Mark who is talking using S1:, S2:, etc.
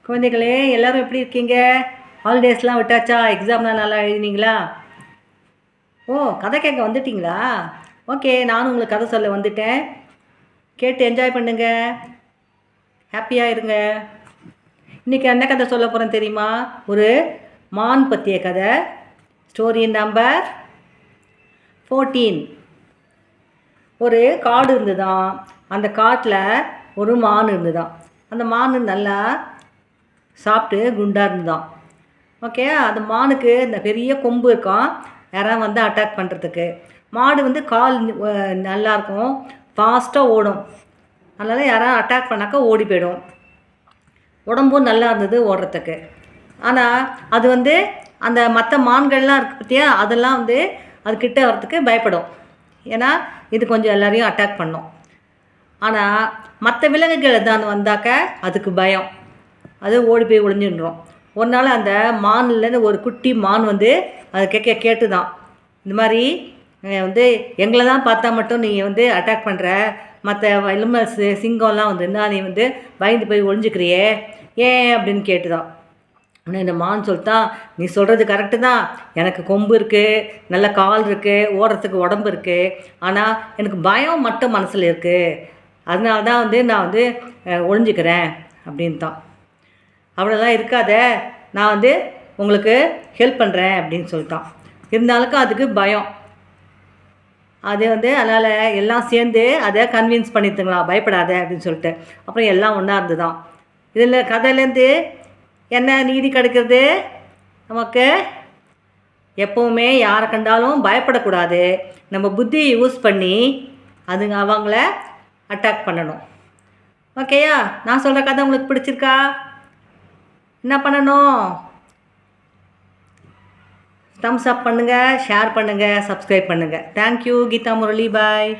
S1: குழந்தைகளே எல்லோரும் எப்படி இருக்கீங்க? ஹாலிடேஸ்லாம் விட்டாச்சா? எக்ஸாம்லாம் நல்லா எழுதினீங்களா? ஓ, கதை கேட்க வந்துட்டிங்களா? ஓகே, நானும் உங்களுக்கு கதை சொல்ல வந்துட்டேன். கேட்டு என்ஜாய் பண்ணுங்க, ஹாப்பியாக இருங்க. இன்றைக்கி என்ன கதை சொல்ல போகிறேன் தெரியுமா? ஒரு மான் பற்றிய கதை. Story number 14. ஒரு காடு இருந்துதான். அந்த காட்டில் ஒரு மான் இருந்துதான். அந்த மான் நல்லா சாப்பிட்டு குண்டாக இருந்துதான். ஓகே, அந்த மானுக்கு இந்த பெரிய கொம்பு இருக்கும், யாராவது வந்து அட்டாக் பண்ணுறதுக்கு. மாடு வந்து கால் நல்லாயிருக்கும், ஃபாஸ்ட்டாக ஓடும். அதனால் யாராவது அட்டாக் பண்ணாக்கா ஓடி போயிடும். உடம்பும் நல்லா இருந்தது ஓடுறதுக்கு. ஆனால் அது வந்து அந்த மற்ற மான்கள்லாம் இருக்குது பார்த்தியா, அதெல்லாம் வந்து அதுக்கிட்ட வரத்துக்கு பயப்படும். ஏன்னா இது கொஞ்சம் எல்லோரையும் அட்டாக் பண்ணும். ஆனால் மற்ற விலங்குகள் எதாவது வந்தாக்க அதுக்கு பயம், அது ஓடி போய் ஒளிஞ்சிடுறோம். ஒரு நாள் அந்த மான்லேருந்து ஒரு குட்டி மான் வந்து அது கேட்டு தான், இந்த மாதிரி வந்து எங்களை தான் பார்த்தா மட்டும் நீங்கள் வந்து அட்டாக் பண்ணுற, மற்ற எலிமல்ஸு சிங்கம்லாம் வந்துருந்தா நீ வந்து பயந்து போய் ஒளிஞ்சிக்கிறியே ஏன் அப்படின்னு கேட்டுதான். ஆனால் இந்த மான் சொல்லிட்டான், நீ சொல்கிறது கரெக்டு தான், எனக்கு கொம்பு இருக்குது, நல்ல கால் இருக்குது, ஓடுறதுக்கு உடம்பு இருக்குது, ஆனால் எனக்கு பயம் மட்டும் மனசில் இருக்குது, அதனால தான் வந்து நான் வந்து ஒளிஞ்சிக்கிறேன் அப்படின்ட்டான். அவ்வளோதான் இருக்காத, நான் வந்து உங்களுக்கு ஹெல்ப் பண்ணுறேன் அப்படின்னு சொல்லிட்டான். இருந்தாலுக்கும் அதுக்கு பயம். அது வந்து அதனால் எல்லாம் சேர்ந்து அதை கன்வின்ஸ் பண்ணிட்டுங்களா, பயப்படாத அப்படின்னு சொல்லிட்டு. அப்புறம் எல்லாம் ஒன்றா இருந்துதான். இதில் கதையிலேருந்து என்ன நீதி கிடைக்கிறது நமக்கு? எப்போவுமே யாரை கண்டாலும் பயப்படக்கூடாது. நம்ம புத்தியை யூஸ் பண்ணி அதுங்க அவங்கள அட்டாக் பண்ணணும். ஓகேயா? நான் சொல்கிற கதை உங்களுக்கு பிடிச்சிருக்கா? என்ன பண்ணணும்? தம்ஸ் அப் பண்ணுங்கள், ஷேர் பண்ணுங்கள், சப்ஸ்கிரைப் பண்ணுங்கள். தேங்க்யூ. கீதா முரளி, பாய்.